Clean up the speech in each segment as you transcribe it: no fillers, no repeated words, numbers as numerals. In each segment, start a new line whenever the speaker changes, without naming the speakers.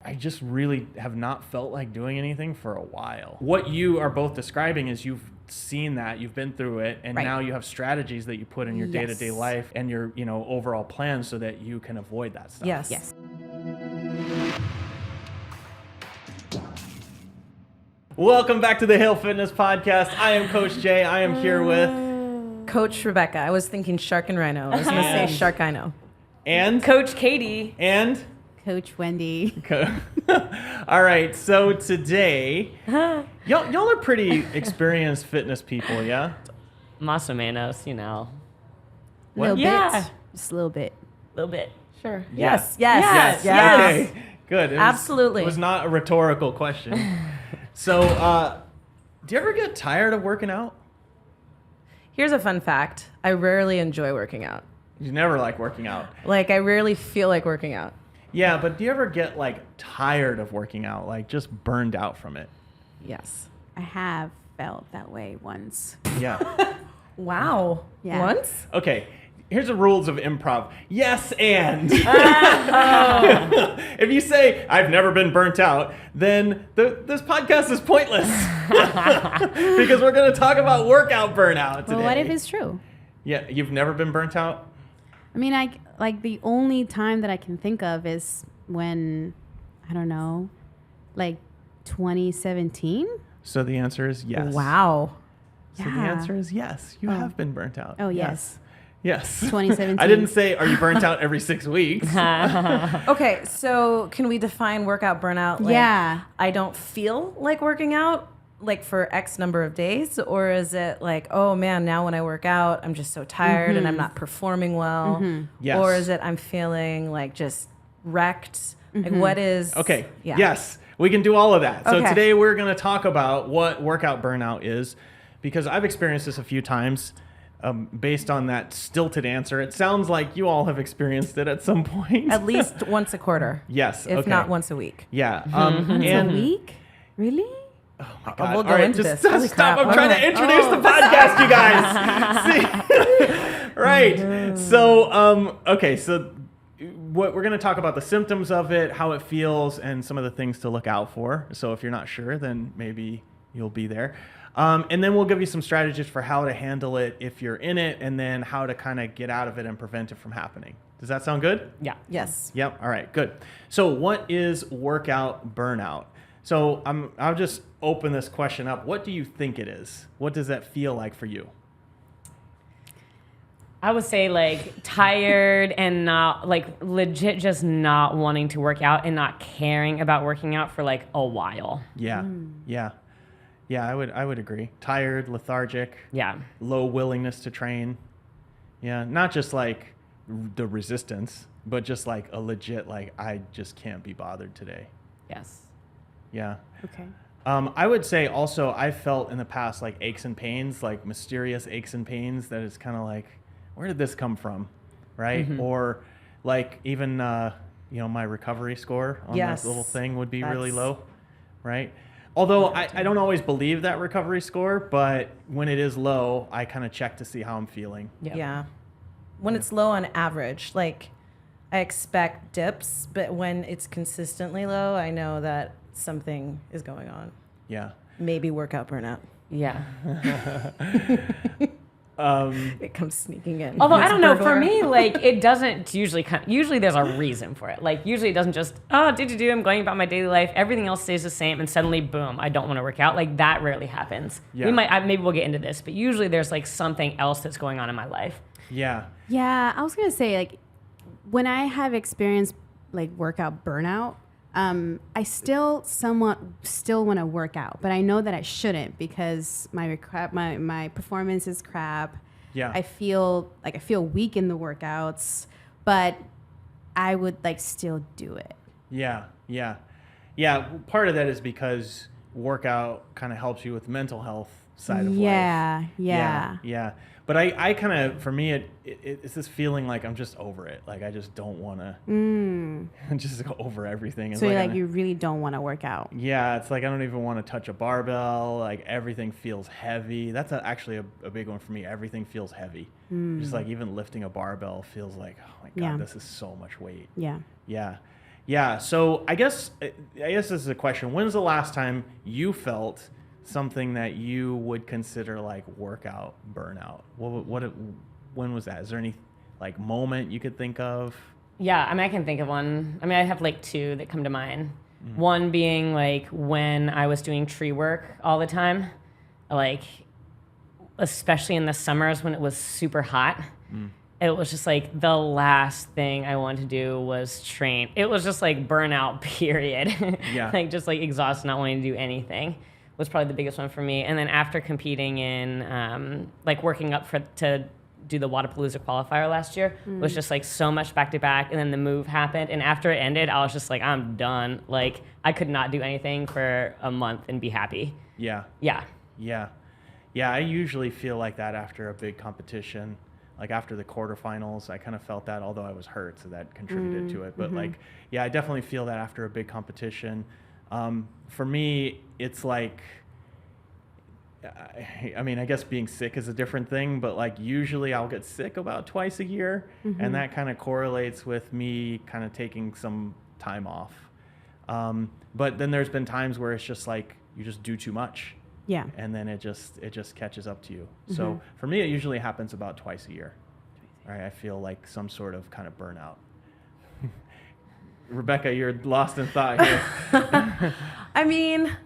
I just really have not felt like doing anything for a while. What you are both describing is you've seen that, you've been through it, and now you have strategies that you put in your day-to-day life and your, overall plan so that you can avoid that stuff.
Yes.
Welcome back to the Hale Fitness Podcast. I am Coach Jay. I am here with
Coach Rebecca. I was thinking Shark and Rhino. I was going to say Shark I know.
And
Coach Katie.
And
Coach Wendy.
All right, so today, y'all are pretty experienced fitness people, yeah?
Más o menos,
Little
Yeah.
bit. Just a little bit.
A little bit.
Sure.
Yeah.
Yes.
Okay, good.
Absolutely.
It was not a rhetorical question. So, do you ever get tired of working out?
Here's a fun fact. I rarely enjoy working out.
You never like working out.
Like, I rarely feel like working out.
Yeah, but do you ever get tired of working out, just burned out from it?
Yes.
I have felt that way once.
Yeah.
Wow.
Yeah.
Once?
Okay. Here's the rules of improv. Yes, and. If you say, I've never been burnt out, then this podcast is pointless. Because we're going to talk about workout burnout today.
Well, what if it's true?
Yeah, you've never been burnt out?
I mean, like the only time that I can think of is when, I don't know, 2017?
So the answer is yes.
Wow.
So the answer is yes. You have been burnt out.
Oh, yes.
Yes.
2017.
I didn't say, are you burnt out every 6 weeks?
Okay, so can we define workout burnout?
Yeah.
I don't feel like working out for X number of days, or is it oh man, now when I work out, I'm just so tired and I'm not performing well?
Yes.
Or is it I'm feeling just wrecked? What is...
Okay.
Yeah.
Yes. We can do all of that. So
Okay.
today we're going to talk about what workout burnout is, because I've experienced this a few times. Based on that stilted answer, it sounds like you all have experienced it at some point.
At least once a quarter.
Yes.
If
okay.
not once a week.
Yeah.
Once a
and
week? Really?
Oh my God.
We'll go
All right,
into
just
this. Holy
stop.
crap.
I'm trying to
Okay.
introduce the podcast, you guys. See? Right. So, okay. So what we're going to talk about the symptoms of it, how it feels, and some of the things to look out for. So if you're not sure, then maybe you'll be there. And then we'll give you some strategies for how to handle it if you're in it, and then how to kind of get out of it and prevent it from happening. Does that sound good?
Yeah.
Yes.
Yep. All right, good. So what is workout burnout? So I'll just open this question up. What do you think it is? What does that feel like for you?
I would say tired and not legit just not wanting to work out and not caring about working out for a while.
Yeah. Yeah. Yeah, I would agree. Tired, lethargic.
Yeah.
Low willingness to train. Yeah, not just the resistance, but just a legit I just can't be bothered today.
Yes.
Yeah.
Okay.
I would say also I felt in the past aches and pains, mysterious aches and pains that is kind of where did this come from, right?
Mm-hmm.
Or even my recovery score on
Yes.
that little thing would be really
That's-
low, right? Although I don't always believe that recovery score, but when it is low, I kind of check to see how I'm feeling.
Yeah. When it's low on average, I expect dips, but when it's consistently low, I know that something is going on.
Yeah.
Maybe workout burnout.
Yeah.
It comes sneaking in.
Although
It's
I don't know, for
burglar.
me, it doesn't usually there's a reason for it. Usually it doesn't just, I'm going about my daily life. Everything else stays the same. And suddenly, boom, I don't want to work out. That rarely happens.
Yeah.
Maybe we'll get into this, but usually there's something else that's going on in my life.
Yeah.
Yeah, I was going to say, when I have experienced, workout burnout, I still want to work out, but I know that I shouldn't because my performance is crap.
Yeah.
I feel weak in the workouts, but I would still do it.
Yeah. Yeah. Yeah. Part of that is because workout kind of helps you with mental health side of life.
Yeah.
Yeah. But I kind of, for me, it's this feeling I'm just over it. I just don't want to just go over everything. It's
So you really don't want to work out.
yeah, it's I don't even want to touch a barbell. Everything feels heavy. That's actually a big one for me. Everything feels heavy. Just even lifting a barbell feels oh my God,
Yeah.
this is so much weight.
Yeah.
Yeah. Yeah. So I guess this is a question. When's the last time you felt something that you would consider like workout burnout? When was that? Is there any like moment you could think of?
Yeah, I mean, I can think of one. I mean, I have like two that come to mind. One being like when I was doing tree work all the time, like especially in the summers when it was super hot. It was just like the last thing I wanted to do was train. It was just like burnout, period.
Yeah.
Like just like exhausted, not wanting to do anything was probably the biggest one for me. And then after competing in like working up to do the Wadapalooza qualifier last year was just like so much back to back. And then the move happened. And after it ended, I was just like, I'm done. Like I could not do anything for a month and be happy.
Yeah.
Yeah.
Yeah. Yeah. I usually feel like that after a big competition. Like after the quarterfinals, I kind of felt that, although I was hurt, so that contributed to it. But like, yeah, I definitely feel that after a big competition. For me, it's like, I mean, I guess being sick is a different thing, but like usually I'll get sick about twice a year, and that kind of correlates with me kind of taking some time off. But then there's been times where it's just like you just do too much.
Yeah.
And then it just catches up to you. So for me, it usually happens about twice a year. All right, I feel like some sort of kind of burnout. Rebecca, you're lost in thought here.
I mean,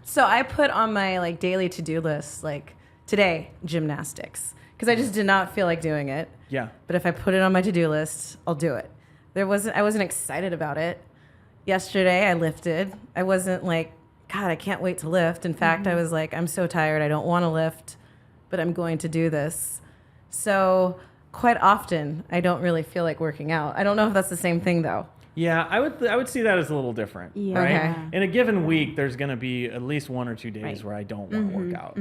so I put on my like daily to-do list, like today, gymnastics, because I just did not feel like doing it.
Yeah.
But if I put it on my to-do list, I'll do it. I wasn't excited about it. Yesterday, I lifted. I wasn't like, God, I can't wait to lift. In fact, I was like, I'm so tired. I don't want to lift, but I'm going to do this. So quite often, I don't really feel like working out. I don't know if that's the same thing, though.
Yeah, I would see that as a little different,
Yeah.
right?
Okay.
In a given week, there's going to be at least 1 or 2 days where I don't want to work out,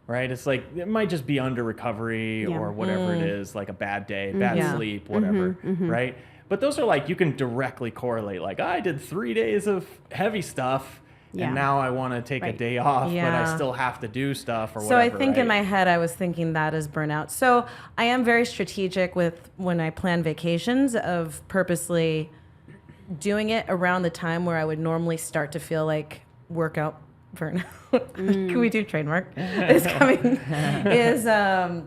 right? It's like, it might just be under recovery
Yeah.
or whatever it is, like a bad day, bad
Yeah.
sleep, whatever, right? But those are like, you can directly correlate, like, I did 3 days of heavy stuff,
Yeah.
and now I want to take a
Right.
day off, but I
Yeah.
still have to do stuff or
So
whatever.
I think in
right?
my head, I was thinking that as burnout. So I am very strategic with when I plan vacations of purposely doing it around the time where I would normally start to feel like workout burnout. Can we do trademark? is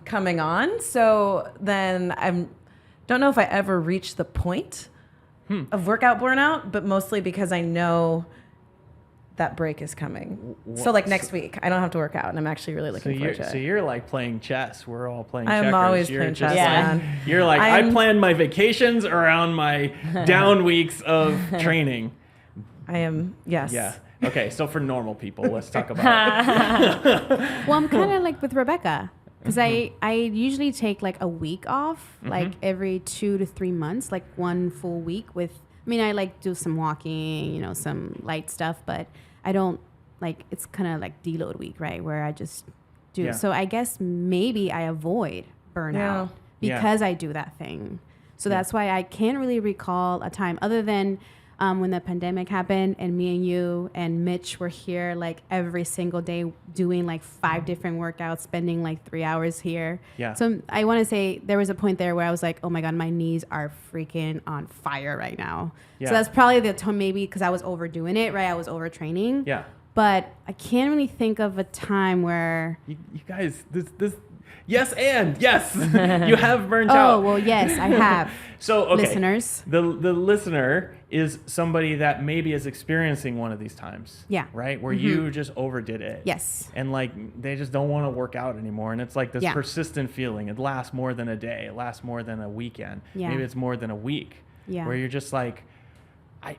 coming on. So then don't know if I ever reached the point of workout burnout, but mostly because I know that break is coming. So like next week, I don't have to work out, and I'm actually really looking forward to it.
So you're like playing chess. We're all playing
I'm
checkers.
always
You're
playing
just
chess,
like-
man.
You're like, I
I'm-
plan my vacations around my down weeks of training.
I am, yes.
Yeah. Okay, so for normal people, let's talk about
Well, I'm kind of like with Rebecca because I usually take like a week off, like every 2 to 3 months, like 1 full week with, I mean, I like do some walking, some light stuff, but I don't like, it's kind of like deload week, right? Where I just do.
Yeah.
So I guess maybe I avoid burnout
Yeah.
because I do that thing. So
Yeah.
that's why I can't really recall a time other than when the pandemic happened and me and you and Mitch were here like every single day doing like 5 different workouts, spending like 3 hours here.
Yeah.
So I want to say there was a point there where I was like, oh my God, my knees are freaking on fire right now.
Yeah.
So that's probably the time maybe because I was overdoing it, right? I was overtraining.
Yeah.
But I can't really think of a time where...
You guys, this yes, and yes, you have burnt
Oh,
out.
well, yes, I have.
So, okay.
Listeners.
The listener is somebody that maybe is experiencing one of these times.
Yeah.
Right? Where you just overdid it.
Yes.
And like they just don't want to work out anymore. And it's like this
Yeah.
persistent feeling. It lasts more than a day. It lasts more than a weekend.
Yeah.
Maybe it's more than a week.
Yeah.
Where you're just like,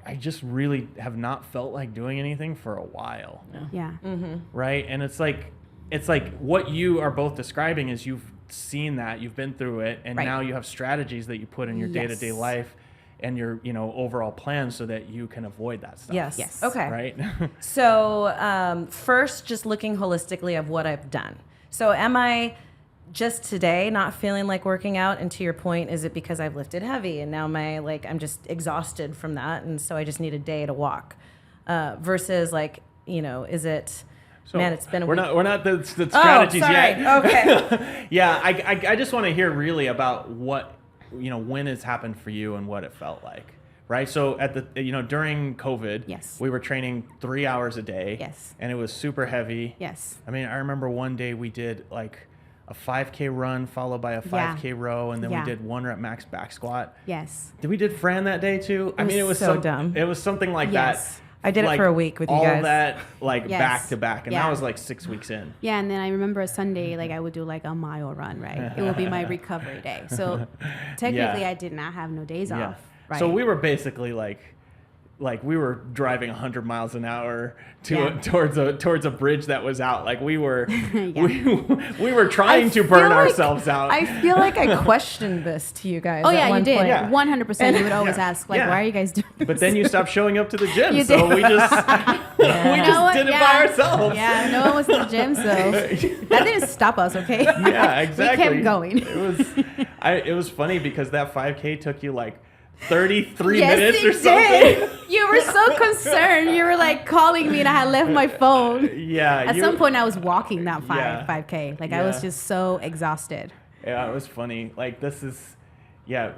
I just really have not felt like doing anything for a while.
Yeah.
Right? And it's like what you are both describing is you've seen that, you've been through it, and
Right.
now you have strategies that you put in your day-to-day
Yes.
life and your overall plan so that you can avoid that stuff.
Yes.
Yes.
Okay.
Right?
So first, just looking holistically of what I've done. So am I just today not feeling like working out? And to your point, is it because I've lifted heavy and now I'm just exhausted from that, and so I just need a day to walk? Versus is it?
So
Man, it's been a
we're
week.
not the strategies
sorry.
yet.
Okay.
Yeah, I just want to hear really about what when it's happened for you and what it felt like. right? So at the during COVID,
Yes.
we were training 3 hours a day.
Yes.
And it was super heavy.
Yes.
I mean, I remember one day we did like a 5K run followed by a 5K row, and then we
Yeah.
did 1 rep max back squat.
Yes.
Did we did Fran that day too? I mean, it was
so dumb.
It was something like
Yes.
that.
I did it for a week with you
all
guys.
that like
Yes.
back to back, and
Yeah.
that was like 6 weeks in.
Yeah, and then I remember a Sunday, like I would do like a mile run, right? It would be my recovery day. So technically,
Yeah.
I did not have no days
Yeah.
off, right?
So we were basically like we were driving 100 miles an hour
Yeah.
towards a bridge that was out. Like we were
Yeah.
we were trying to
feel
burn
like-
ourselves out.
I feel like I questioned this to you guys.
Oh
at
yeah, you
one
did.
point.
Yeah.
100%. You would always
Yeah.
ask, like,
Yeah.
why are you guys doing this?
But then you stopped showing up to the gym,
You
so
did.
we just we
You know
just
what?
did it
Yeah.
by ourselves.
Yeah, no one was in the gym, so that didn't stop us, okay?
Yeah, exactly.
We kept going.
It was funny because that 5K took you like 33
Yes,
minutes
it
or something.
did. You were so concerned. You were like calling me, and I had left my phone.
Yeah.
At some point, I was walking that
Yeah.
5K. Like I was
Yeah.
just so exhausted.
Yeah, it was funny. Like this is, yeah.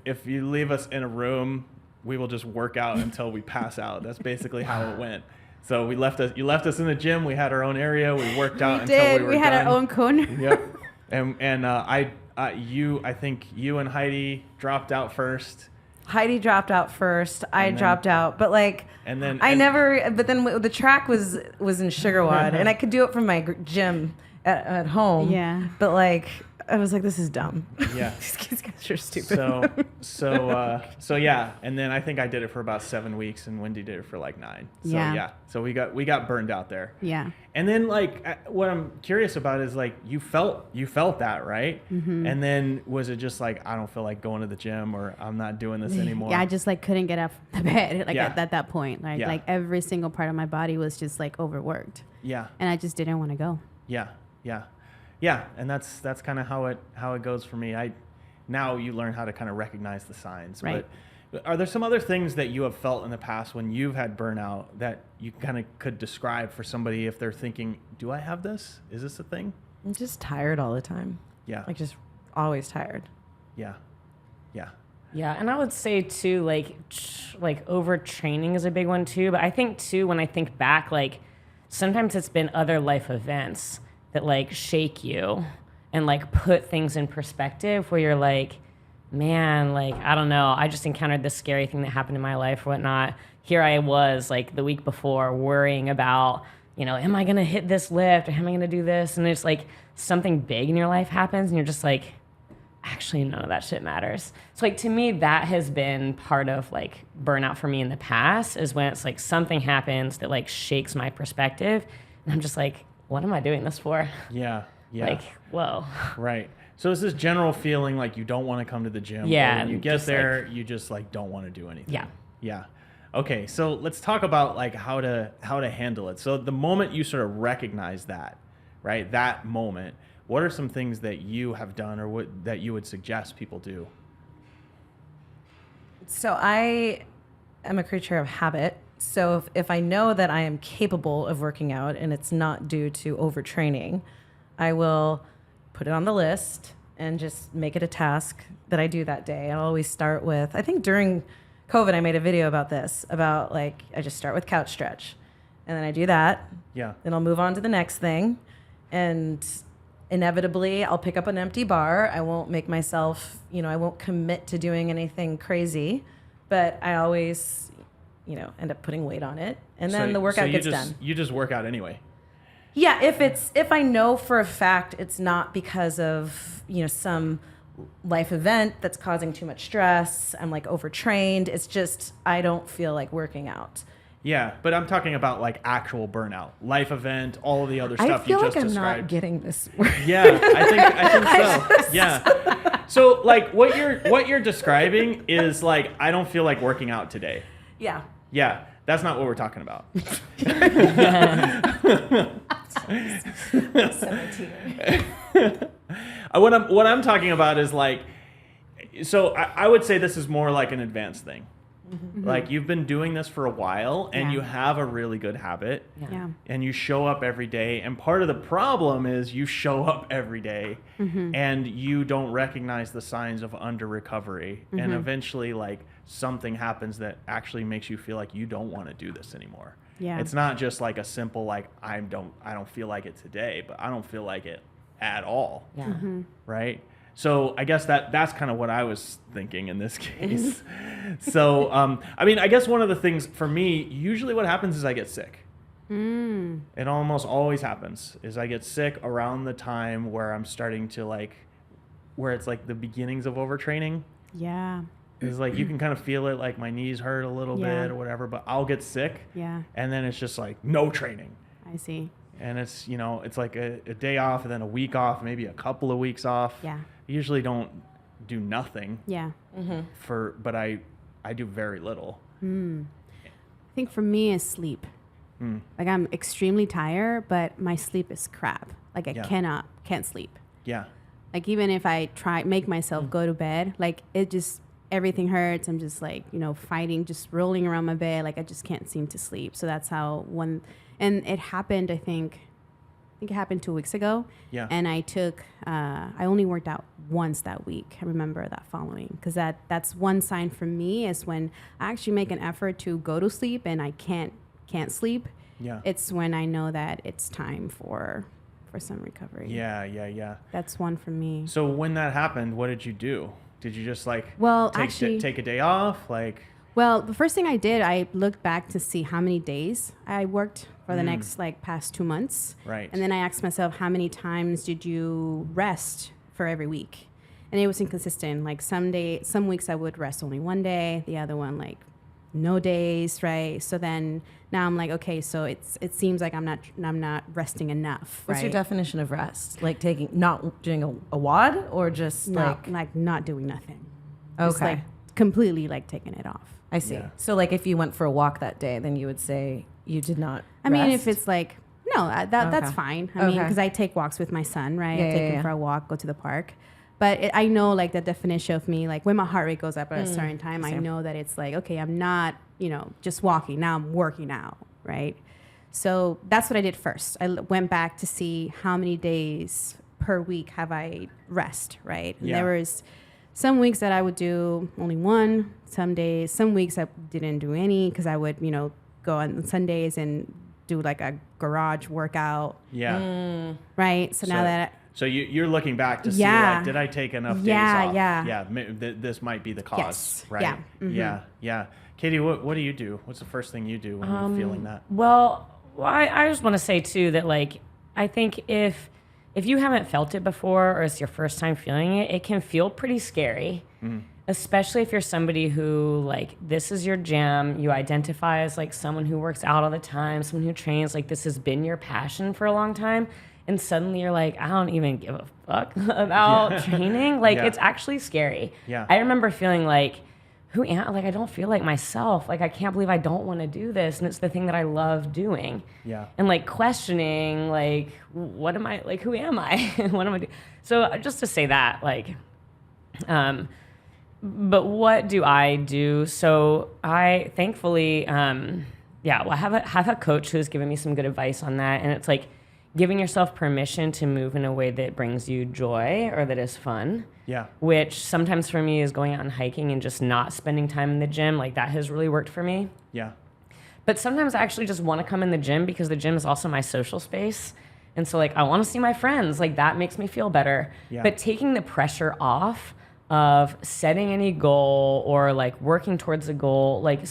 If you leave us in a room, we will just work out until we pass out. That's basically how it went. So you left us in the gym. We had our own area. We worked out
We
until
did.
we were
We had
done.
our own corner.
Yep. And I think you and Heidi dropped out first.
Heidi dropped out first. I
And then-
dropped out, but like
And then
I
and-
never. But then the track was in Sugarwood, and I could do it from my gym at home.
Yeah.
But like I was like, this is dumb.
Yeah.
These guys are stupid.
So yeah, and then I think I did it for about 7 weeks, and Wendy did it for like 9. So
Yeah.
so we got burned out there.
Yeah.
And then like what I'm curious about is like you felt that, right?
Mm-hmm.
And then was it just like I don't feel like going to the gym, or I'm not doing this anymore?
Yeah, I just like couldn't get up the bed like
Yeah.
at that point. Like
Yeah.
like every single part of my body was just like overworked,
yeah,
and I just didn't want to go.
yeah, and that's kind of how it goes for me. Now you learn how to kind of recognize the signs.
Right.
But are there some other things that you have felt in the past when you've had burnout that you kind of could describe for somebody if they're thinking, do I have this? Is this a thing?
I'm just tired all the time.
Yeah.
Like just always tired.
Yeah. Yeah.
Yeah, and I would say too, like overtraining is a big one too. But I think too, when I think back, like sometimes it's been other life events that like shake you and like put things in perspective where you're like, man, like I don't know, I just encountered this scary thing that happened in my life or whatnot. Here I was like the week before worrying about, am I gonna hit this lift or am I gonna do this? And it's like something big in your life happens and you're just like, actually none of that shit matters. So like to me that has been part of like burnout for me in the past, is when it's like something happens that like shakes my perspective and I'm just like, what am I doing this for?
Yeah. Yeah.
Like, whoa.
Right. So it's this general feeling like you don't want to come to the gym.
Yeah,
Or when you get
just
there, you just like don't want to do anything.
Yeah.
Yeah. Okay. So let's talk about like how to handle it. So the moment you sort of recognize that, right? That moment, what are some things that you have done or that you would suggest people do?
So I am a creature of habit. So if I know that I am capable of working out and it's not due to overtraining, I will put it on the list and just make it a task that I do that day. I'll always start with, I think during COVID, I made a video about this, about like, I just start with couch stretch and then I do that.
Yeah.
Then I'll move on to the next thing. And inevitably I'll pick up an empty bar. I won't make myself, I won't commit to doing anything crazy, but I always, end up putting weight on it. And then the workout gets done.
You just work out anyway.
Yeah, if I know for a fact it's not because of, some life event that's causing too much stress, I'm like overtrained, it's just I don't feel like working out.
Yeah, but I'm talking about like actual burnout, life event, all of the other stuff
I feel
you
like
just
I'm
described.
not getting this.
Yeah, I think so. Yeah. So like what you're describing is like I don't feel like working out today.
Yeah.
Yeah, that's not what we're talking about. What I'm talking about is like, so I would say this is more like an advanced thing, Like you've been doing this for a while and
Yeah.
you have a really good habit
Yeah.
and you show up every day. And part of the problem is you show up every day and you don't recognize the signs of under recovery. And eventually like something happens that actually makes you feel like you don't want to do this anymore.
Yeah.
It's not just like a simple, like, I don't feel like it today, but I don't feel like it at all.
Yeah.
Right. So I guess that's kind of what I was thinking in this case. So, I mean, I guess one of the things for me, usually what happens is I get sick. It almost always happens is I get sick around the time where I'm starting to like, where it's like the beginnings of overtraining.
Yeah.
It's like you can kind of feel it, like my knees hurt a little
Yeah.
bit or whatever, but I'll get sick.
Yeah.
And then it's just like no training.
I see.
And it's, you know, it's like a day off and then a week off, maybe a couple of weeks off.
Yeah.
I usually don't do nothing
Yeah.
but I do very little.
I think for me is sleep. Like I'm extremely tired, but my sleep is crap. Like I
Yeah.
can't sleep.
Yeah.
Like even if I make myself go to bed, like it just, everything hurts. I'm just like, you know, fighting, just rolling around my bed. Like I just can't seem to sleep. So that's how and it happened, I think it happened 2 weeks ago.
Yeah.
And I took, I only worked out once that week. I remember that following, because that's one sign for me is when I actually make an effort to go to sleep and I can't sleep.
Yeah.
It's when I know that it's time for some recovery.
Yeah.
That's one for me.
So when that happened, what did you do? Did you just like
Well,
take a day off? Like,
Well, the first thing I did, I looked back to see how many days I worked for the next past 2 months.
Right.
And then I asked myself, how many times did you rest for every week? And it was inconsistent. Like some weeks I would rest only one day, the other one like no days, right? So then now I'm like, okay, so it seems like I'm not resting enough.
What's your
right?
definition of rest? Like not doing a WOD or just
Like not doing nothing.
Okay.
Just like completely like taking it off.
I see.
Yeah.
So like if you went for a walk that day, then you would say you did not
I mean, if
rest?
it's like, no, that's
Okay.
fine. I mean,
Okay.
because I take walks with my son, right?
Yeah,
I take
yeah,
him
yeah.
for a walk, go to the park. But I know like the definition of me, like when my heart rate goes up at a certain time, I
Same.
know that it's like, okay, I'm not, just walking. Now I'm working out, right? So that's what I did first. I went back to see how many days per week have I rest, right? And
Yeah.
there was some weeks that I would do only one. Some weeks I didn't do any because I would, go on Sundays and do like a garage workout,
yeah.
right? So now that
So you're looking back to see,
Yeah.
like, did I take enough days
Yeah,
off?
yeah.
Yeah, this might be the cause,
Yes.
right?
Yeah. Mhm.
Yeah. Katie, what do you do? What's the first thing you do when you're feeling that?
Well, I just want to say too that like I think if you haven't felt it before or it's your first time feeling it, it can feel pretty scary. Especially if you're somebody who like this is your jam, you identify as like someone who works out all the time, someone who trains, like this has been your passion for a long time, and suddenly you're like, I don't even give a fuck about training. Like
Yeah.
it's actually scary.
Yeah.
I remember feeling like, who am I? Like I don't feel like myself. Like I can't believe I don't want to do this, and it's the thing that I love doing.
Yeah.
And like questioning, like, what am I? Like, who am I? What am I doing? So just to say that, like, but what do I do? So I thankfully, I have a coach who's given me some good advice on that, and it's like giving yourself permission to move in a way that brings you joy or that is fun.
Yeah.
Which sometimes for me is going out and hiking and just not spending time in the gym. Like that has really worked for me.
Yeah.
But sometimes I actually just want to come in the gym because the gym is also my social space. And so like I want to see my friends. Like that makes me feel better.
Yeah.
But taking the pressure off of setting any goal or like working towards a goal, like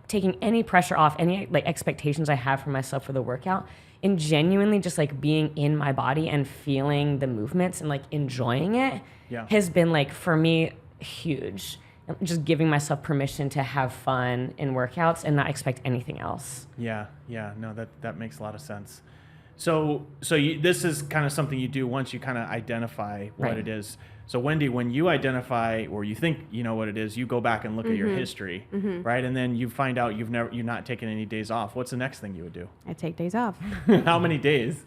taking any pressure off, any like expectations I have for myself for the workout, and genuinely just like being in my body and feeling the movements and like enjoying it has been like for me huge. Just giving myself permission to have fun in workouts and not expect anything else.
Yeah. No, that makes a lot of sense. So this is kind of something you do once you kind of identify what
Right.
it is. So Wendy, when you identify or you think you know what it is, you go back and look at your history, right? And then you find out you're not taking any days off. What's the next thing you would do?
I take days off.
How many days?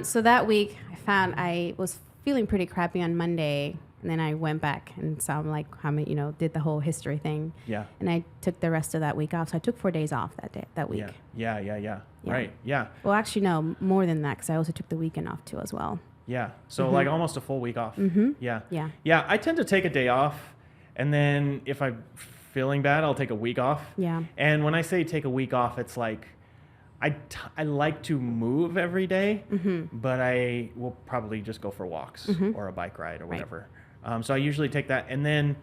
So that week I found I was feeling pretty crappy on Monday, And then I went back and saw like how many, did the whole history thing.
Yeah.
And I took the rest of that week off. So I took 4 days off that week.
Yeah. Right. Yeah.
Well, actually, no, more than that, because I also took the weekend off too as well.
Yeah. So like almost a full week off. Yeah.
Yeah.
Yeah. I tend to take a day off, and then if I'm feeling bad, I'll take a week off.
Yeah.
And when I say take a week off, it's like I like to move every day, but I will probably just go for walks or a bike ride or whatever. So I usually take that. And then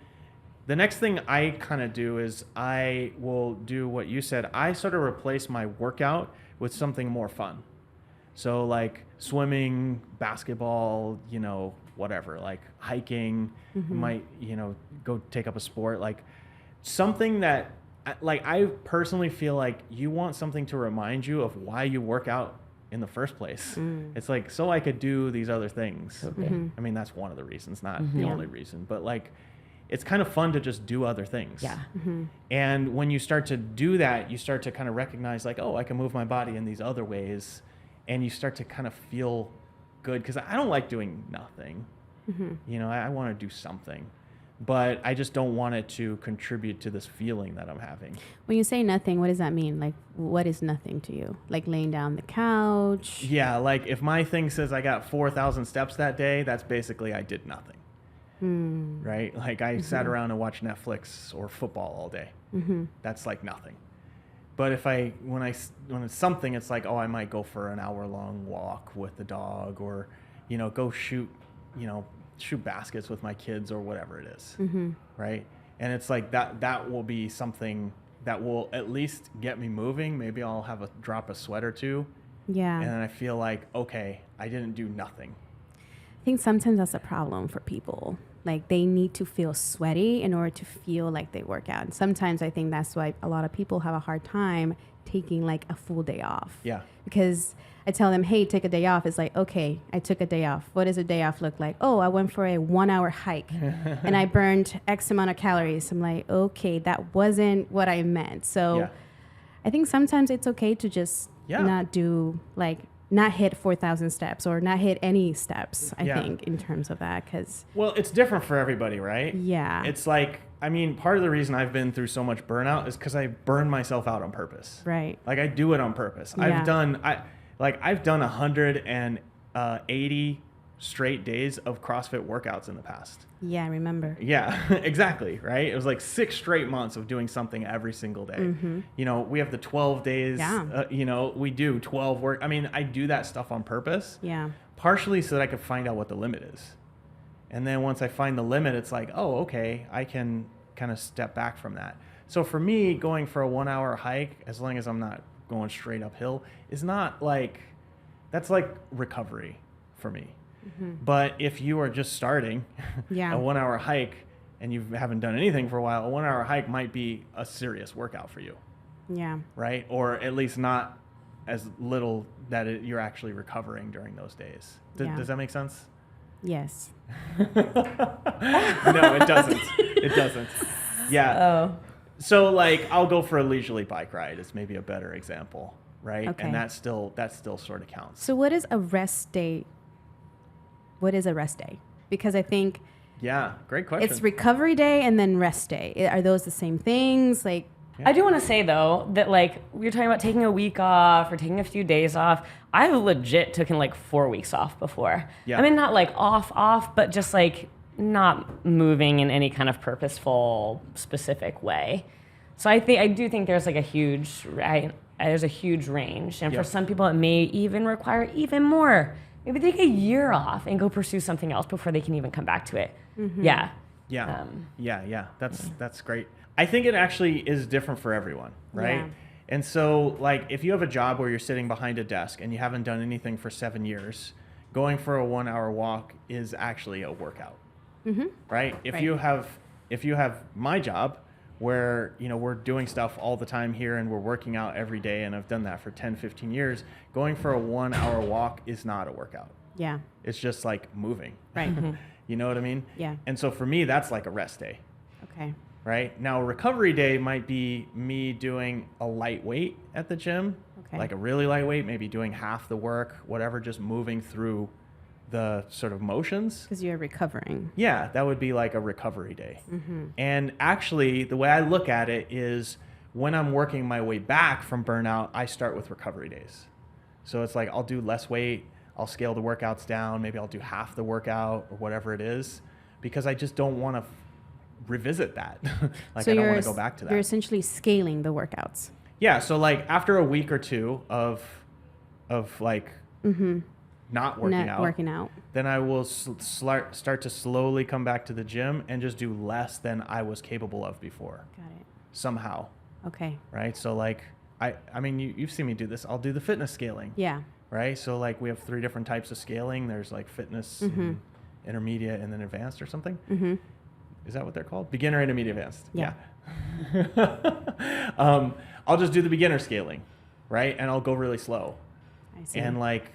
the next thing I kind of do is I will do what you said. I sort of replace my workout with something more fun. So like swimming, basketball, whatever, like hiking, might, go take up a sport, like something that, like, I personally feel like you want something to remind you of why you work out in the first place. It's like, so I could do these other things. I mean, that's one of the reasons, not the only reason, but like, it's kind of fun to just do other things.
Yeah.
And when you start to do that, you start to kind of recognize like, oh, I can move my body in these other ways. And you start to kind of feel good, because I don't like doing nothing. I want to do something. But I just don't want it to contribute to this feeling that I'm having.
When you say nothing, what does that mean? Like, what is nothing to you? Like laying down the couch?
Yeah, like if my thing says I got 4,000 steps that day, that's basically I did nothing. Right? Like I sat around and watched Netflix or football all day. That's like nothing. But when it's something, it's like, oh, I might go for an hour-long walk with the dog, or, go shoot baskets with my kids, or whatever it is, right? And it's like that will be something that will at least get me moving. Maybe I'll have a drop a sweat or two.
Yeah.
And then I feel like, okay, I didn't do nothing.
I think sometimes that's a problem for people. Like they need to feel sweaty in order to feel like they work out. And sometimes I think that's why a lot of people have a hard time taking like a full day off.
Yeah.
Because I tell them, hey, take a day off. It's like, okay, I took a day off. What does a day off look like? Oh, I went for a 1 hour hike and I burned X amount of calories. I'm like, okay, that wasn't what I meant. So I think sometimes it's okay to just not do not hit 4,000 steps or not hit any steps, I think, in terms of that.
Well, it's different for everybody, right?
Yeah.
It's like, I mean, part of the reason I've been through so much burnout is because I burn myself out on purpose.
Right.
Like I do it on purpose.
Yeah.
I've done 180 straight days of CrossFit workouts in the past.
Yeah, I remember.
Yeah, exactly, right? It was like 6 straight months of doing something every single day. We have the 12 days, we do 12 work. I mean, I do that stuff on purpose.
Yeah.
Partially so that I could find out what the limit is. And then once I find the limit, it's like, oh, okay, I can kind of step back from that. So for me, going for a 1 hour hike, as long as I'm not going straight uphill, is not like, that's like recovery for me. But if you are just starting a 1 hour hike and you haven't done anything for a while, a 1 hour hike might be a serious workout for you.
Yeah.
Right? Or at least not as little that you're actually recovering during those days. Does that make sense?
Yes.
No, it doesn't. It doesn't. Yeah.
Oh.
So like I'll go for a leisurely bike ride. It's maybe a better example, right?
Okay.
And that still sort of counts.
So what is a rest day? What is a rest day? Because I think
Great question.
it's recovery day and then rest day. Are those the same things? Like,
I do want to say though that like you're talking about taking a week off or taking a few days off. I've legit taken like 4 weeks off before. Yeah. I mean, not like off, but just like not moving in any kind of purposeful, specific way. So I do think there's like a huge range, and for some people it may even require even more. Maybe take a year off and go pursue something else before they can even come back to it. Yeah.
That's great. I think it actually is different for everyone, right?
Yeah.
And so, like, if you have a job where you're sitting behind a desk and you haven't done anything for 7 years, going for a 1 hour walk is actually a workout, right? If you have my job, where we're doing stuff all the time here and we're working out every day, and I've done that for 10, 15 years, going for a 1 hour walk is not a workout.
Yeah.
It's just like moving.
Right.
You know what I mean?
Yeah.
And so for me, that's like a rest day.
Okay.
Right? Now, recovery day might be me doing a light weight at the gym,
Okay.
like a really light weight, maybe doing half the work, whatever, just moving through the sort of motions.
Because you're recovering.
Yeah, that would be like a recovery day. And actually, the way I look at it is when I'm working my way back from burnout, I start with recovery days. So it's like I'll do less weight, I'll scale the workouts down, maybe I'll do half the workout or whatever it is, because I just don't want to revisit that. Like
So
I don't want to go back to
You're
that.
essentially scaling the workouts.
Yeah, so like after a week or two of like not working out, then I will start to slowly come back to the gym and just do less than I was capable of before.
Got it.
Somehow,
Okay.
right? So like I mean you've seen me do this. I'll do the fitness scaling,
Yeah.
right? So like we have 3 different types of scaling. There's like fitness, and intermediate, and then advanced or something. Is that what they're called? Beginner, intermediate, advanced.
Yeah.
I'll just do the beginner scaling, right? And I'll go really slow.
I see.
And like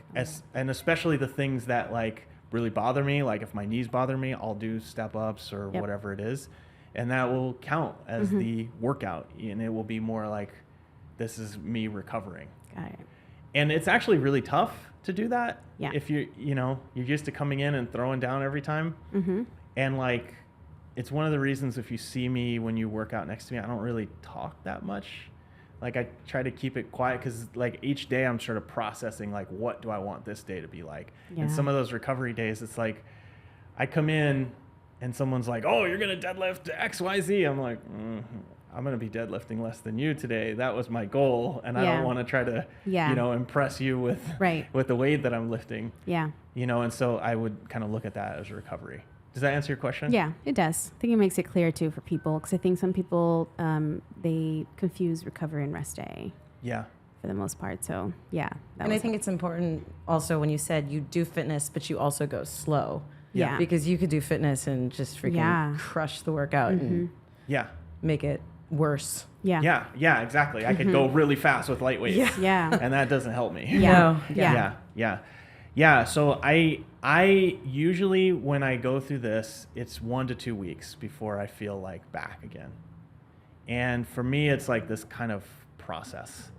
and especially the things that like really bother me, like if my knees bother me, I'll do step ups or
Yep.
whatever it is, and that will count as the workout, and it will be more like this is me recovering.
Got it.
And it's actually really tough to do that.
Yeah.
If you're used to coming in and throwing down every time, and like it's one of the reasons if you see me when you work out next to me, I don't really talk that much. Like I try to keep it quiet because like each day I'm sort of processing like what do I want this day to be like.
Yeah.
And some of those recovery days, it's like I come in and someone's like, "Oh, you're gonna deadlift XYZ." I'm like, I'm gonna be deadlifting less than you today. That was my goal, and I
Yeah.
don't want to try to impress you with
Right.
with the weight that I'm lifting.
Yeah.
And so I would kind of look at that as a recovery. Does that answer your question?
Yeah, it does. I think it makes it clear too for people because I think some people they confuse recovery and rest day
Yeah.
for the most part. So yeah,
And I think it's important also when you said you do fitness, but you also go slow.
Yeah.
Because you could do fitness and just freaking
Yeah.
crush the workout and
Yeah.
make it worse.
yeah,
Yeah, exactly. I could go really fast with light weights.
Yeah.
yeah,
And that doesn't help me.
Yeah.
No.
Yeah. So I usually when I go through this, it's 1 to 2 weeks before I feel like back again. And for me, it's like this kind of process.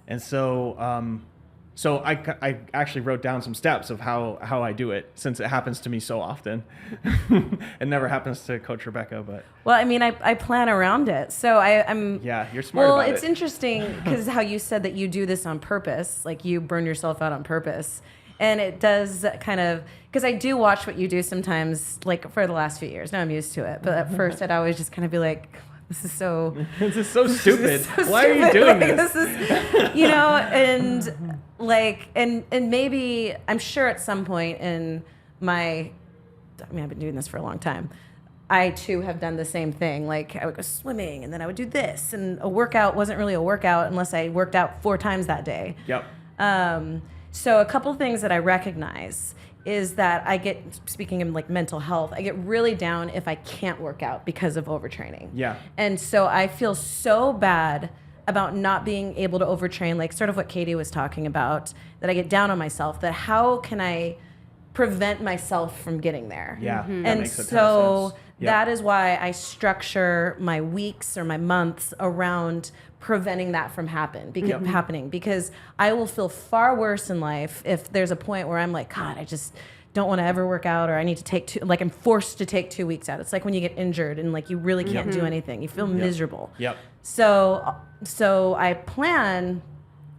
And so I actually wrote down some steps of how I do it since it happens to me so often. It never happens to Coach Rebecca, but
Well, I mean, I plan around it. So I'm.
yeah, you're smart
Well,
about
it's
it.
interesting because how you said that you do this on purpose, like you burn yourself out on purpose. And it does kind of, because I do watch what you do sometimes, like for the last few years. Now I'm used to it. But at first, I'd always just kind of be like, this is so.
This is so stupid.
This is so
Why are you
stupid.
doing
Like,
this?
This is, and like, and maybe I'm sure at some point in my, I mean, I've been doing this for a long time. I too have done the same thing. Like I would go swimming and then I would do this, and a workout wasn't really a workout unless I worked out 4 times that day.
Yep.
So a couple things that I recognize is that I get, speaking of like mental health, I get really down if I can't work out because of overtraining.
Yeah.
And so I feel so bad about not being able to overtrain, like sort of what Katie was talking about, that I get down on myself, that how can I prevent myself from getting there?
Yeah. That
And
makes a ton of
so
sense. Yep.
that is why I structure my weeks or my months around preventing that from happening because I will feel far worse in life if there's a point where I'm like, God, I just don't want to ever work out, or I need to take like I'm forced to take 2 weeks out. It's like when you get injured and like you really can't do anything. You feel miserable.
Yep.
So I plan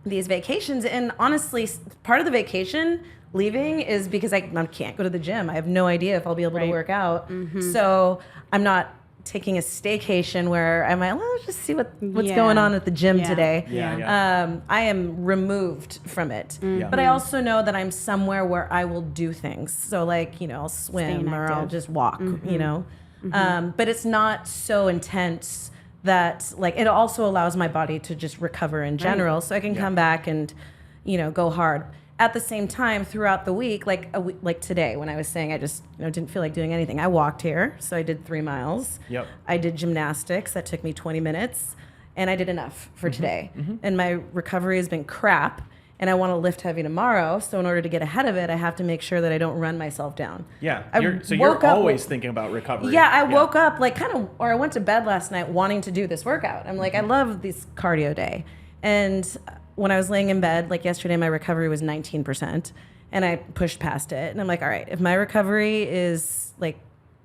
these vacations, and honestly, part of the vacation leaving is because I can't go to the gym. I have no idea if I'll be able to work out. So I'm not taking a staycation where I'm like, let's just see what's going on at the gym today. I am removed from it. But I also know that I'm somewhere where I will do things. So like, I'll swim or I'll just walk, but it's not so intense that like, it also allows my body to just recover in general. So I can come back and, go hard. At the same time, throughout the week, like today, when I was saying I just didn't feel like doing anything, I walked here, so I did 3 miles.
Yep.
I did gymnastics, that took me 20 minutes, and I did enough for today. And my recovery has been crap, and I want to lift heavy tomorrow. So in order to get ahead of it, I have to make sure that I don't run myself down.
Yeah.
I
You're
woke up
always
with-
thinking about recovery.
Yeah, I woke up like or I went to bed last night wanting to do this workout. I'm like, I love this cardio day. And when I was laying in bed, like yesterday, my recovery was 19%. And I pushed past it. And I'm like, all right, if my recovery is like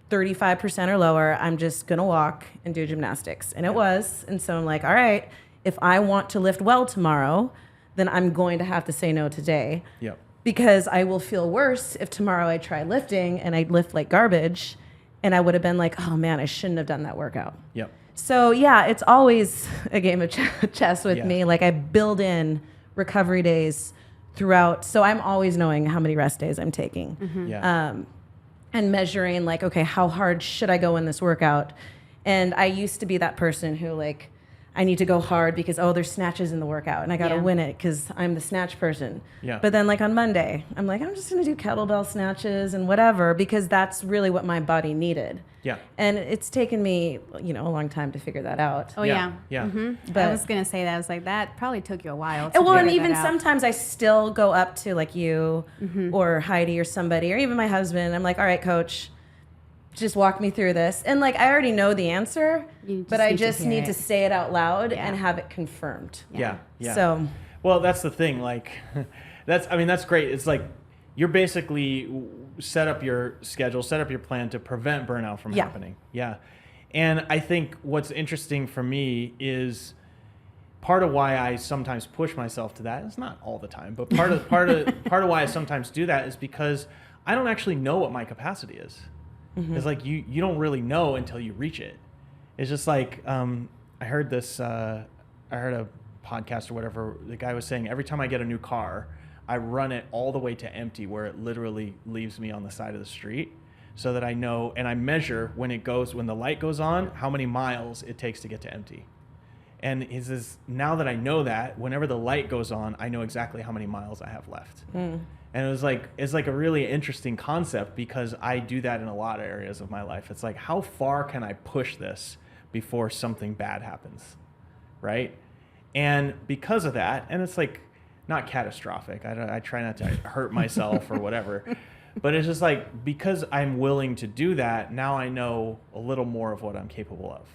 35% or lower, I'm just going to walk and do gymnastics. And it was. And so I'm like, all right, if I want to lift well tomorrow, then I'm going to have to say no today.
Yep.
Because I will feel worse if tomorrow I try lifting and I lift like garbage. And I would have been like, oh man, I shouldn't have done that workout.
Yep.
So yeah, it's always a game of chess with me. Like I build in recovery days throughout. So I'm always knowing how many rest days I'm taking.
Yeah.
And measuring like, okay, how hard should I go in this workout? And I used to be that person who like, I need to go hard because, oh, there's snatches in the workout and I got to win it because I'm the snatch person.
Yeah.
But then like on Monday, I'm like, I'm just going to do kettlebell snatches and whatever because that's really what my body needed.
Yeah.
And it's taken me, a long time to figure that out.
Oh, yeah.
Yeah.
Mm-hmm.
But
I was going to say that. I was like, that probably took you a while to
well, and
figure
even
that out.
sometimes I still go up to like you or Heidi or somebody or even my husband. I'm like, all right, coach, just walk me through this. And like, I already know the answer, but I just need to say it out loud and have it confirmed.
Yeah. Yeah.
So,
well, that's the thing. Like, that's great. It's like you're basically set up your schedule, set up your plan to prevent burnout from happening. Yeah. And I think what's interesting for me is part of why I sometimes push myself to that. It's not all the time, but part of why I sometimes do that is because I don't actually know what my capacity is. It's like you don't really know until you reach it. It's just like I heard this. I heard a podcast or whatever. The guy was saying every time I get a new car, I run it all the way to empty, where it literally leaves me on the side of the street, so that I know and I measure when the light goes on, how many miles it takes to get to empty. And he says, now that I know that, whenever the light goes on, I know exactly how many miles I have left. And it's like a really interesting concept because I do that in a lot of areas of my life. It's like, how far can I push this before something bad happens, right? And because of that, and it's like not catastrophic. I try not to hurt myself or whatever, but it's just like because I'm willing to do that, now I know a little more of what I'm capable of.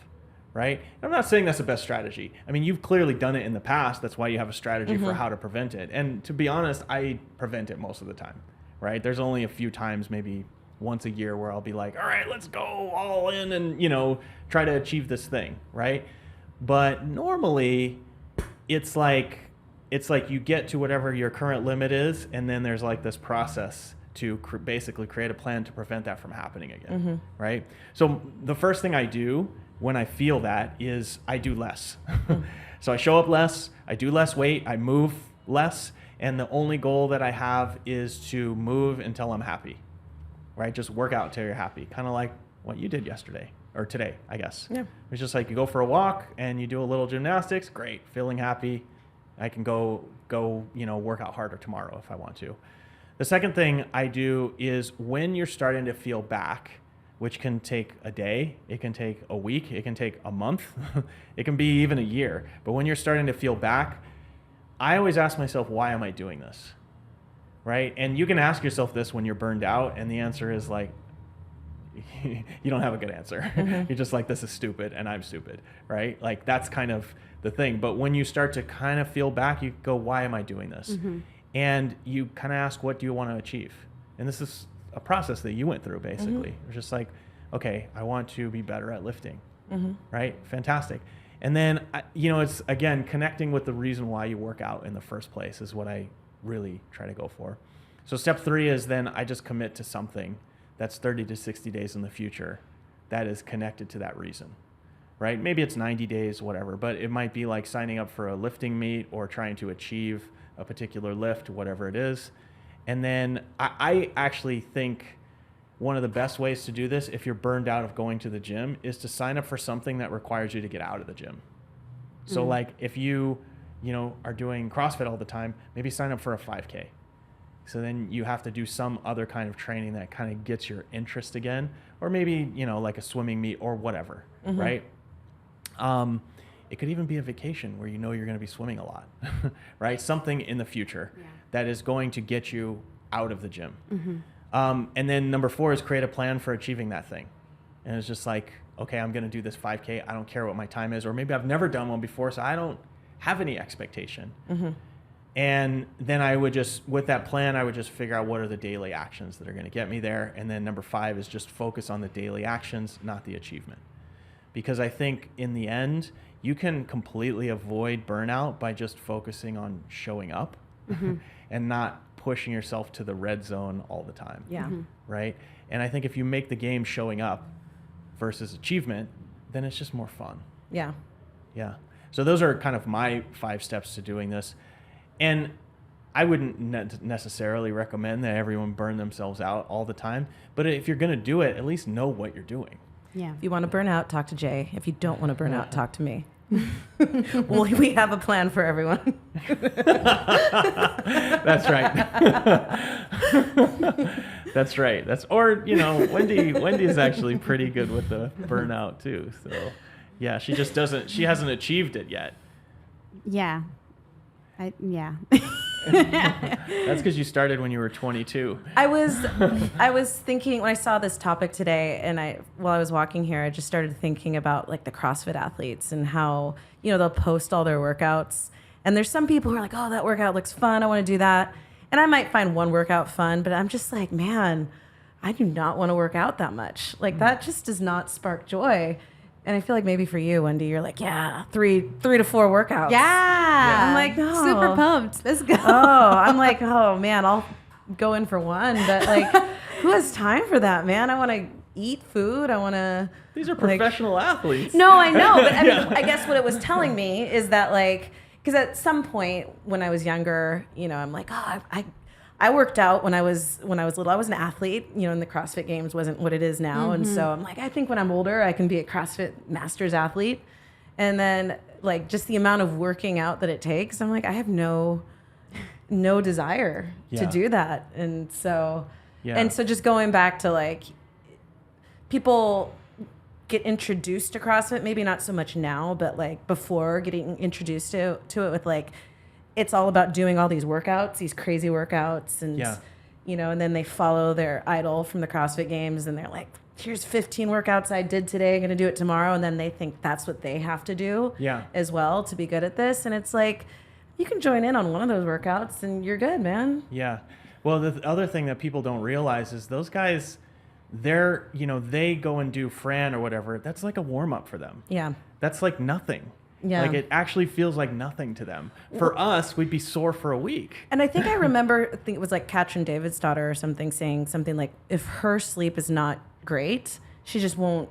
Right? I'm not saying that's the best strategy. I mean, you've clearly done it in the past. That's why you have a strategy for how to prevent it. And to be honest, I prevent it most of the time, right? There's only a few times, maybe once a year, where I'll be like, all right, let's go all in and, try to achieve this thing, right? But normally it's like you get to whatever your current limit is, and then there's like this process to basically create a plan to prevent that from happening again, right? So the first thing I do when I feel that is I do less. So I show up less, I do less weight, I move less, and the only goal that I have is to move until I'm happy, right? Just work out until you're happy, kind of like what you did yesterday or today, I guess. Yeah. It's just like you go for a walk and you do a little gymnastics, great, feeling happy. I can go work out harder tomorrow if I want to. The second thing I do is when you're starting to feel back, which can take a day, it can take a week, it can take a month, it can be even a year. But when you're starting to feel back, I always ask myself, why am I doing this? Right? And you can ask yourself this when you're burned out, and the answer is like, you don't have a good answer. You're just like, this is stupid and I'm stupid, right? Like that's kind of the thing. But when you start to kind of feel back, you go, why am I doing this? And you kind of ask, what do you want to achieve? And this is a process that you went through, basically. It's just like, okay, I want to be better at lifting, right? Fantastic. And then, it's, again, connecting with the reason why you work out in the first place is what I really try to go for. So step 3 is then I just commit to something that's 30 to 60 days in the future that is connected to that reason, right? Maybe it's 90 days, whatever, but it might be like signing up for a lifting meet or trying to achieve a particular lift, whatever it is. And then I actually think one of the best ways to do this, if you're burned out of going to the gym, is to sign up for something that requires you to get out of the gym. So like if you are doing CrossFit all the time, maybe sign up for a 5K. So then you have to do some other kind of training that kind of gets your interest again, or maybe, like a swimming meet or whatever, right? It could even be a vacation where you're going to be swimming a lot, right? Something in the future that is going to get you out of the gym. And then number 4 is create a plan for achieving that thing. And it's just like, okay, I'm going to do this 5K. I don't care what my time is, or maybe I've never done one before, so I don't have any expectation. And then I would just, with that plan, I would just figure out what are the daily actions that are going to get me there. And then number 5 is just focus on the daily actions, not the achievement. Because I think in the end, you can completely avoid burnout by just focusing on showing up and not pushing yourself to the red zone all the time.
Yeah.
Right? And I think if you make the game showing up versus achievement, then it's just more fun.
Yeah.
Yeah. So those are kind of my 5 steps to doing this. And I wouldn't necessarily recommend that everyone burn themselves out all the time. But if you're going to do it, at least know what you're doing.
Yeah.
If you want to burn out, talk to Jay. If you don't want to burn out, talk to me. Well, we have a plan for everyone.
That's right. That's right. Or Wendy is actually pretty good with the burnout too. So yeah, she hasn't achieved it yet.
Yeah. Yeah.
That's because you started when you were 22.
I was thinking when I saw this topic today, and while I was walking here, I just started thinking about like the CrossFit athletes and how they'll post all their workouts, and there's some people who are like, oh, that workout looks fun, I want to do that, and I might find one workout fun, but I'm just like, man, I do not want to work out that much. Like that just does not spark joy. And I feel like maybe for you, Wendy, you're like, yeah, 3 to 4 workouts.
Yeah.
I'm like, no.
Super pumped. Let's go.
I'm like, oh man, I'll go in for one. But like, who has time for that, man? I want to eat food. I want to.
These are professional athletes.
No, I know. But I mean, I guess what it was telling me is that like, because at some point when I was younger, I'm like, oh, I worked out when I was little. I was an athlete, and the CrossFit Games wasn't what it is now. And so I'm like, I think when I'm older, I can be a CrossFit Masters athlete. And then like just the amount of working out that it takes, I'm like, I have no desire to do that. And so just going back to like people get introduced to CrossFit, maybe not so much now, but like before getting introduced to it with like, it's all about doing all these workouts, these crazy workouts, and and then they follow their idol from the CrossFit Games, and they're like, "Here's 15 workouts I did today. I'm gonna do it tomorrow," and then they think that's what they have to do as well to be good at this. And it's like, you can join in on one of those workouts, and you're good, man.
Yeah. Well, the other thing that people don't realize is those guys, they go and do Fran or whatever. That's like a warm up for them.
Yeah.
That's like nothing.
Yeah.
Like it actually feels like nothing to them. For us, we'd be sore for a week.
And I think I remember, it was like Katrin David's daughter or something saying something like, if her sleep is not great, she just won't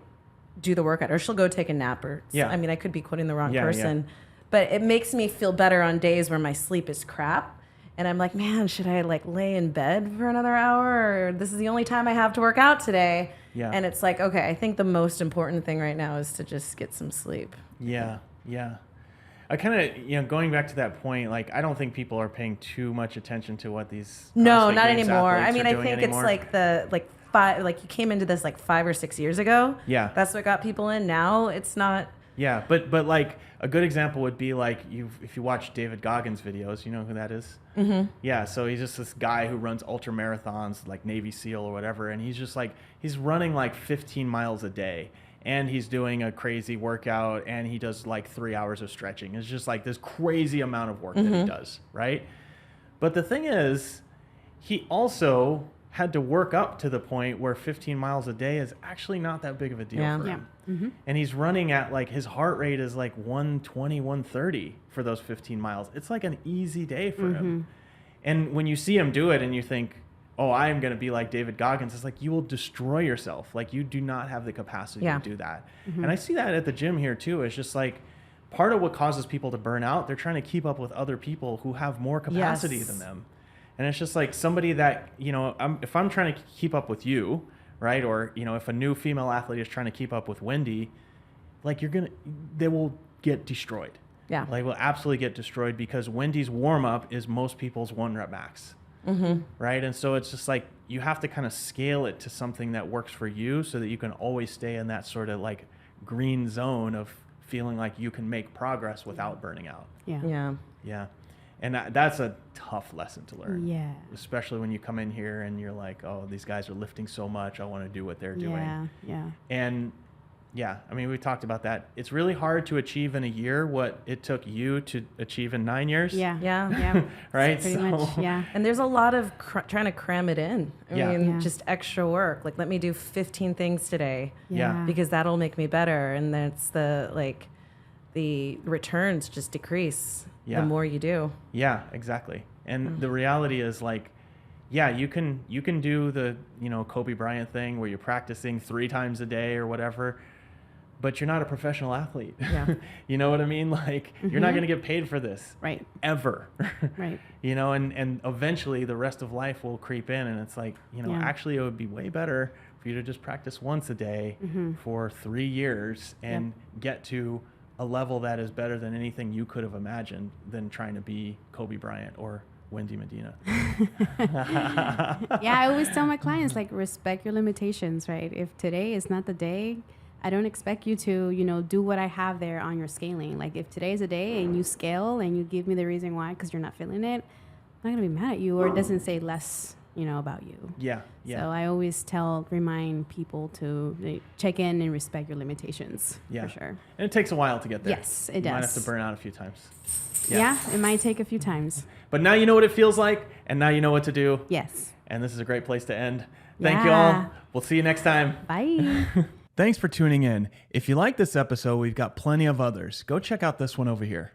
do the workout, or she'll go take a nap. I mean, I could be quoting the wrong person, but it makes me feel better on days where my sleep is crap. And I'm like, man, should I like lay in bed for another hour? Or this is the only time I have to work out today. Yeah. And it's like, okay, I think the most important thing right now is to just get some sleep.
Yeah. Yeah. I kind of, going back to that point, like, I don't think people are paying too much attention to what these
No,
CrossFit
not
Games
anymore. I
athletes
mean,
are
I
doing
think
anymore.
it's like you came into this like 5 or 6 years ago.
Yeah.
That's what got people in. Now it's not.
Yeah, but like a good example would be like if you watch David Goggins videos, you know who that is? Mm-hmm. Yeah, so he's just this guy who runs ultra marathons, like Navy SEAL or whatever, and he's just like, he's running like 15 miles a day. And he's doing a crazy workout, and he does like 3 hours of stretching. It's just like this crazy amount of work that he does, right? But the thing is, he also had to work up to the point where 15 miles a day is actually not that big of a deal for him. Mm-hmm. And he's running at like, his heart rate is like 120, 130 for those 15 miles. It's like an easy day for him. And when you see him do it and you think, oh, I am going to be like David Goggins, it's like, you will destroy yourself. Like, you do not have the capacity to do that. And I see that at the gym here too. It's just like, part of what causes people to burn out, they're trying to keep up with other people who have more capacity than them. And it's just like somebody that, if I'm trying to keep up with you, right? Or, if a new female athlete is trying to keep up with Wendy, like they will get destroyed.
Yeah.
Like, will absolutely get destroyed, because Wendy's warm up is most people's 1 rep max. Mm-hmm. Right. And so it's just like, you have to kind of scale it to something that works for you, so that you can always stay in that sort of like green zone of feeling like you can make progress without burning out.
Yeah.
Yeah.
Yeah. And that's a tough lesson to learn.
Yeah.
Especially when you come in here and you're like, oh, these guys are lifting so much, I want to do what they're doing.
Yeah. Yeah.
And Yeah, I mean, we talked about that. It's really hard to achieve in a year what it took you to achieve in 9 years.
Yeah.
Yeah.
Yeah.
Right?
Pretty much. Yeah.
And there's a lot of trying to cram it in. I
Yeah.
mean,
Yeah.
just extra work. Like, let me do 15 things today
Yeah.
because that'll make me better. And that's the returns just decrease
Yeah.
the more you do.
Yeah, exactly. And the reality is like, yeah, you can do the, Kobe Bryant thing where you're practicing 3 times a day or whatever, but you're not a professional athlete.
Yeah.
You know what I mean? Like, you're not going to get paid for this.
Right.
Ever.
Right.
And eventually the rest of life will creep in, and it's like,
Yeah.
actually it would be way better for you to just practice once a day for 3 years and get to a level that is better than anything you could have imagined than trying to be Kobe Bryant or Wendy Medina.
Yeah, I always tell my clients, like, respect your limitations, right? If today is not the day, I don't expect you to, do what I have there on your scaling. Like, if today's a day and you scale and you give me the reason why because you're not feeling it, I'm not going to be mad at you, or it doesn't say less, about you.
Yeah.
So I always remind people to check in and respect your limitations,
Yeah.
for sure.
And it takes a while to get there.
Yes, it
You might have
does.
to burn out a few times.
Yeah, it might take a few times.
But now you know what it feels like, and now you know what to do.
Yes.
And this is a great place to end. Thank you all.
Yeah.
We'll see you next time.
Bye.
Thanks for tuning in. If you like this episode, we've got plenty of others. Go check out this one over here.